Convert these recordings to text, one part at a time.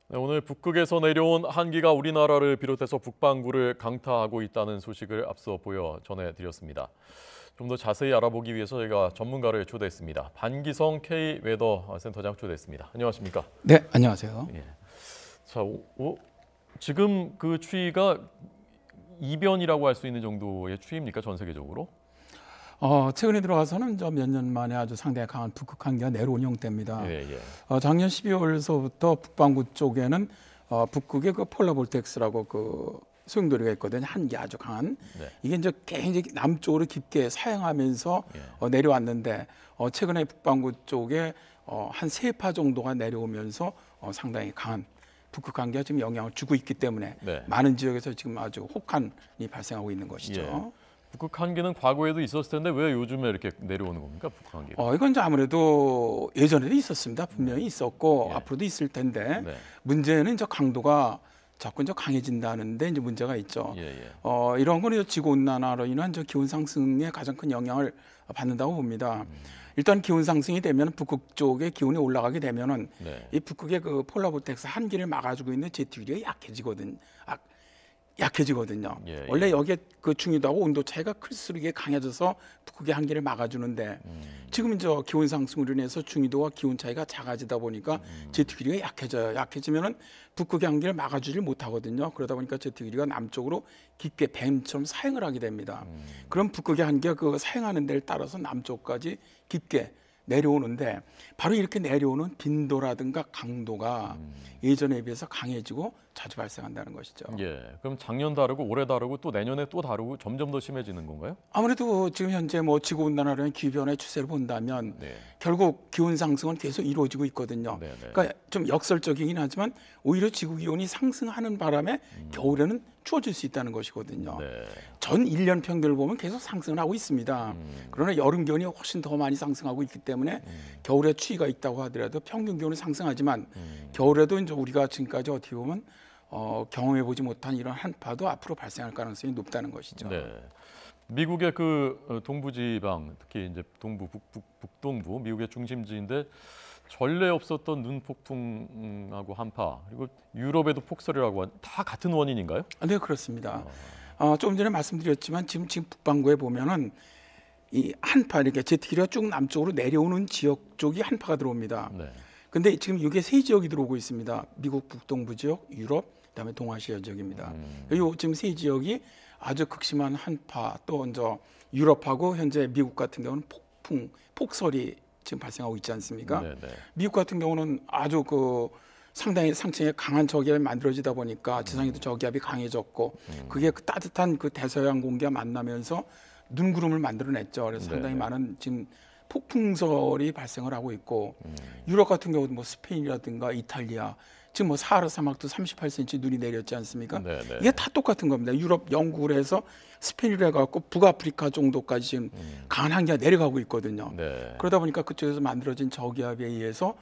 네, 오늘 북극에서 내려온 한기가 우리나라를 비롯해서 북반구를 강타하고 있다는 소식을 앞서 보여 전해드렸습니다. 좀 더 자세히 알아보기 위해서 저희가 전문가를 초대했습니다. 반기성 K웨더 센터장 초대했습니다. 안녕하십니까? 네, 안녕하세요. 예. 자, 지금 그 추위가 이변이라고 할 수 있는 정도의 추위입니까? 전 세계적으로? 최근에 들어가서는 몇 년 만에 아주 상당히 강한 북극 한기가 내려온 형태입니다. 예, 예. 작년 12월서부터 북반구 쪽에는 북극의 그 폴라 볼텍스라고 그 소용돌이가 있거든요. 한기 아주 강한. 네. 이게 이제 굉장히 남쪽으로 깊게 사행하면서 예. 내려왔는데 최근에 북반구 쪽에 한 3파 정도가 내려오면서 상당히 강한 북극 한기가 지금 영향을 주고 있기 때문에 네. 많은 지역에서 지금 아주 혹한이 발생하고 있는 것이죠. 예. 북극 한기는 과거에도 있었을 텐데 왜 요즘에 이렇게 내려오는 겁니까? 북극 한기가? 이건 이제 아무래도 예전에도 있었습니다. 분명히 있었고 예. 앞으로도 있을 텐데 네. 문제는 이제 강도가 자꾸 이제 강해진다는데 이제 문제가 있죠. 예, 예. 이런 거는 지구 온난화로 인한 저 기온 상승에 가장 큰 영향을 받는다고 봅니다. 일단 기온 상승이 되면 북극 쪽의 기온이 올라가게 되면은 네. 이 북극의 그 폴라 볼텍스 한기를 막아주고 있는 제트기류가 약해지거든요. 예, 예. 원래 여기에 그 중위도하고 온도 차이가 클수록 이게 강해져서 북극의 한기를 막아주는데 지금 이제 기온 상승으로 인해서 중위도와 기온 차이가 작아지다 보니까 제트기류가 약해져요. 약해지면은 북극의 한기를 막아주질 못하거든요. 그러다 보니까 제트기류가 남쪽으로 깊게 뱀처럼 사행을 하게 됩니다. 그럼 북극의 한기가 그 사행하는 데를 따라서 남쪽까지 깊게 내려오는데 바로 이렇게 내려오는 빈도라든가 강도가 예전에 비해서 강해지고 자주 발생한다는 것이죠. 예. 그럼 작년 다르고 올해 다르고 또 내년에 또 다르고 점점 더 심해지는 건가요? 아무래도 지금 현재 지구 온난화라는 기후 변화의 추세를 본다면 네. 결국 기온 상승은 계속 이루어지고 있거든요. 네, 네. 그러니까 좀 역설적이긴 하지만 오히려 지구 기온이 상승하는 바람에 겨울에는 추워질 수 있다는 것이거든요. 네. 전 1년 평균을 보면 계속 상승을 하고 있습니다. 그러나 여름 기온이 훨씬 더 많이 상승하고 있기 때문에 겨울에 추위가 있다고 하더라도 평균 기온은 상승하지만 겨울에도 이제 우리가 지금까지 어떻게 보면 경험해 보지 못한 이런 한파도 앞으로 발생할 가능성이 높다는 것이죠. 네. 미국의 그 동부지방, 특히 이제 동부, 북동부, 미국의 중심지인데 전례 없었던 눈폭풍하고 한파, 그리고 유럽에도 폭설이라고 다 같은 원인인가요? 네, 그렇습니다. 조금 전에 말씀드렸지만 지금 북반구에 보면은 이 한파 이렇게 제트기류가 쭉 남쪽으로 내려오는 지역 쪽이 한파가 들어옵니다. 네. 근데 지금 이게 세 지역이 들어오고 있습니다. 미국 북동부 지역, 유럽, 그다음에 동아시아 지역입니다. 요 지금 세 지역이 아주 극심한 한파 또 이제 유럽하고 현재 미국 같은 경우는 폭설이 지금 발생하고 있지 않습니까? 네, 네. 미국 같은 경우는 아주 그 상당히 상층에 강한 저기압이 만들어지다 보니까 지상에도 저기압이 강해졌고 그게 그 따뜻한 그 대서양 공기가 만나면서 눈구름을 만들어냈죠. 그래서 상당히 네네. 많은 지금 폭풍설이 발생을 하고 있고 유럽 같은 경우도 스페인이라든가 이탈리아 지금 사하라 사막도 38cm 눈이 내렸지 않습니까? 네네. 이게 다 똑같은 겁니다. 유럽 영국으로 해서 스페인으로 해갖고 북아프리카 정도까지 지금 강한 한기가 내려가고 있거든요. 네. 그러다 보니까 그쪽에서 만들어진 저기압에 의해서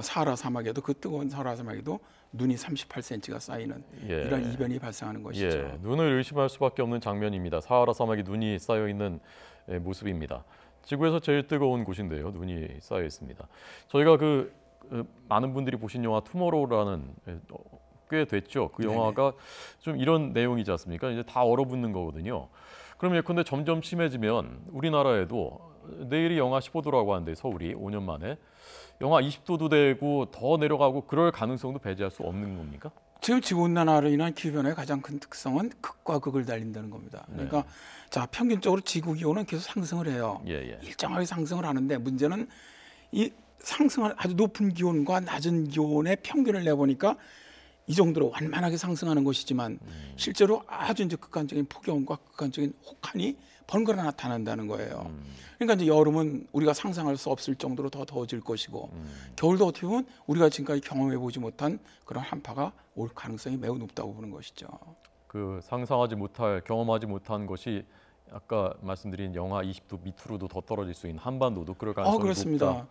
사하라 사막에도 그 뜨거운 사하라 사막에도 눈이 38cm가 쌓이는 예. 이런 이변이 발생하는 것이죠. 예. 눈을 의심할 수밖에 없는 장면입니다. 사하라 사막에 눈이 쌓여 있는 모습입니다. 지구에서 제일 뜨거운 곳인데요. 눈이 쌓여 있습니다. 저희가 많은 분들이 보신 영화 투모로우라는 꽤 됐죠. 그 네네. 영화가 좀 이런 내용이지 않습니까? 이제 다 얼어붙는 거거든요. 그럼 예컨대 점점 심해지면 우리나라에도 내일이 영하 15도라고 하는데 서울이 5년 만에 영하 20도도 되고 더 내려가고 그럴 가능성도 배제할 수 없는 겁니까? 지금 지구온난화로 인한 기후변화의 가장 큰 특성은 극과 극을 달린다는 겁니다. 그러니까 자 평균적으로 지구 기온은 계속 상승을 해요. 예, 예. 일정하게 상승을 하는데 문제는 이 상승한 아주 높은 기온과 낮은 기온의 평균을 내보니까 이 정도로 완만하게 상승하는 것이지만 실제로 아주 이제 극한적인 폭염과 극한적인 혹한이 번갈아 나타난다는 거예요. 그러니까 이제 여름은 우리가 상상할 수 없을 정도로 더 더워질 것이고 겨울도 어떻게 보면 우리가 지금까지 경험해 보지 못한 그런 한파가 올 가능성이 매우 높다고 보는 것이죠. 상상하지 못할, 경험하지 못한 것이 아까 말씀드린 영하 20도 밑으로도 더 떨어질 수 있는 한반도도 그럴 가능성이 그렇습니다. 높다.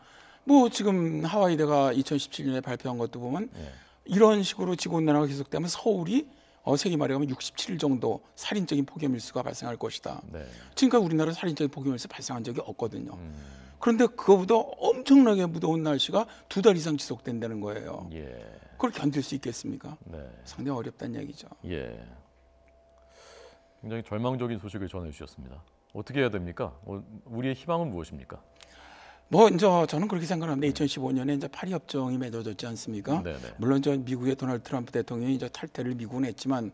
지금 하와이대가 2017년에 발표한 것도 보면 예. 이런 식으로 지구온난화가 계속되면 서울이 세계 말에 가면 67일 정도 살인적인 폭염일수가 발생할 것이다. 네. 지금까지 우리나라 살인적인 폭염일수 발생한 적이 없거든요. 그런데 그거보다 엄청나게 무더운 날씨가 2달 이상 지속된다는 거예요. 예. 그걸 견딜 수 있겠습니까? 네. 상당히 어렵다는 얘기죠. 예. 굉장히 절망적인 소식을 전해주셨습니다. 어떻게 해야 됩니까? 우리의 희망은 무엇입니까? 뭐 이제 저는 그렇게 생각합니다. 2015년에 이제 파리 협정이 맺어졌지 않습니까? 네네. 물론 저 미국의 도널드 트럼프 대통령이 이제 탈퇴를 미국은 했지만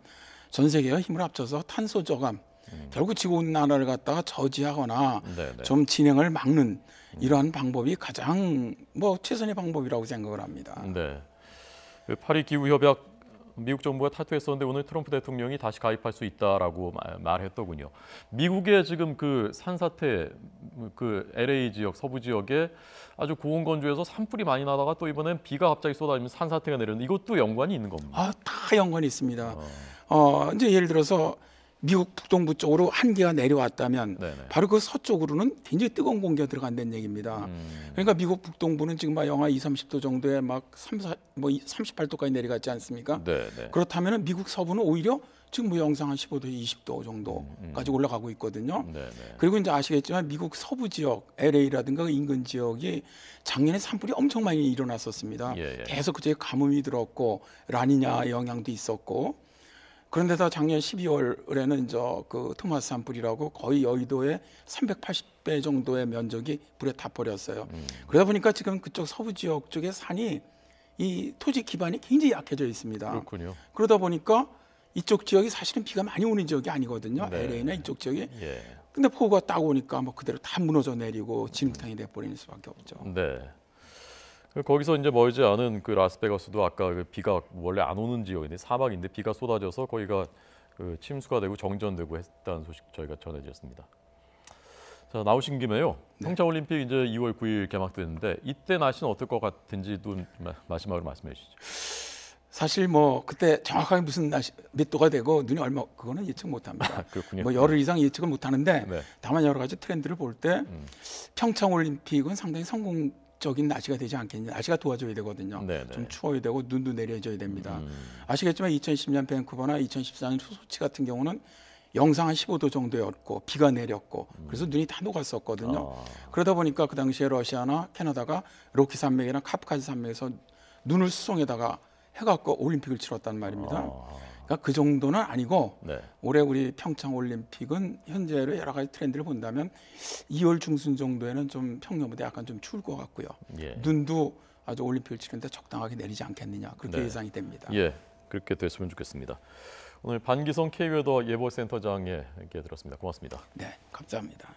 전 세계가 힘을 합쳐서 탄소 저감, 결국 지구 온난화를 갖다가 저지하거나 네네. 좀 진행을 막는 이러한 방법이 가장 뭐 최선의 방법이라고 생각을 합니다. 네. 그 파리 기후 협약 미국 정부가 탈퇴했었는데 오늘 트럼프 대통령이 다시 가입할 수 있다라고 말했더군요. 미국의 지금 그 산사태, 그 LA 지역, 서부 지역에 아주 고온 건조해서 산불이 많이 나다가 또 이번엔 비가 갑자기 쏟아지면서 산사태가 내렸는데 이것도 연관이 있는 겁니다. 아, 다 연관이 있습니다. 이제 예를 들어서 미국 북동부 쪽으로 한기가 내려왔다면 네네. 바로 그 서쪽으로는 굉장히 뜨거운 공기가 들어간다는 얘기입니다. 그러니까 미국 북동부는 지금 막 영하 20, 30도 정도에 막 38도까지 내려갔지 않습니까? 네네. 그렇다면 미국 서부는 오히려 지금 뭐 영상 한 15도, 20도 정도까지 올라가고 있거든요. 네네. 그리고 이제 아시겠지만 미국 서부 지역, LA라든가 그 인근 지역이 작년에 산불이 엄청 많이 일어났었습니다. 예, 예. 계속 그제 가뭄이 들었고 라니냐 영향도 있었고 그런데다 작년 12월에는 그 토마스 산불이라고 거의 여의도의 380배 정도의 면적이 불에 타버렸어요. 그러다 보니까 지금 그쪽 서부 지역 쪽의 산이 이 토지 기반이 굉장히 약해져 있습니다. 그렇군요. 그러다 보니까 이쪽 지역이 사실은 비가 많이 오는 지역이 아니거든요. 네. LA나 이쪽 지역이. 예. 근데 폭우가 딱 오니까 뭐 그대로 다 무너져 내리고 진흙탕이 돼버리는 수밖에 없죠. 네. 거기서 이제 멀지 않은 그 라스베가스도 아까 그 비가 원래 안 오는 지역인데 사막인데 비가 쏟아져서 거기가 그 침수가 되고 정전되고 했다는 소식 저희가 전해드렸습니다. 자, 나오신 김에요. 평창올림픽 이제 2월 9일 개막되는데 이때 날씨는 어떨 것 같은지도 마지막으로 말씀해 주시죠. 사실 뭐 그때 정확하게 무슨 날씨 몇 도가 되고 눈이 얼마 그거는 예측 못합니다. 그렇군요. 뭐 열흘 이상 예측은 못하는데 네. 다만 여러 가지 트렌드를 볼 때 평창올림픽은 상당히 성공적인 날씨가 되지 않겠냐. 날씨가 도와줘야 되거든요. 네네. 좀 추워야 되고 눈도 내려줘야 됩니다. 아시겠지만 2010년 밴쿠버나 2014년 소치 같은 경우는 영상 한 15도 정도였고 비가 내렸고 그래서 눈이 다 녹았었거든요. 그러다 보니까 그 당시에 러시아나 캐나다가 로키 산맥이나 카프카즈 산맥에서 눈을 수송에다가 해갖고 올림픽을 치렀단 말입니다. 그러니까 그 정도는 아니고 네. 올해 우리 평창 올림픽은 현재로 여러 가지 트렌드를 본다면 2월 중순 정도에는 좀 평년보다 약간 좀 추울 것 같고요. 예. 눈도 아주 올림픽을 치는데 적당하게 내리지 않겠느냐 그렇게 네. 예상이 됩니다. 예, 그렇게 됐으면 좋겠습니다. 오늘 반기성 K웨더 예보센터장에 이렇게 들었습니다. 고맙습니다. 네, 감사합니다.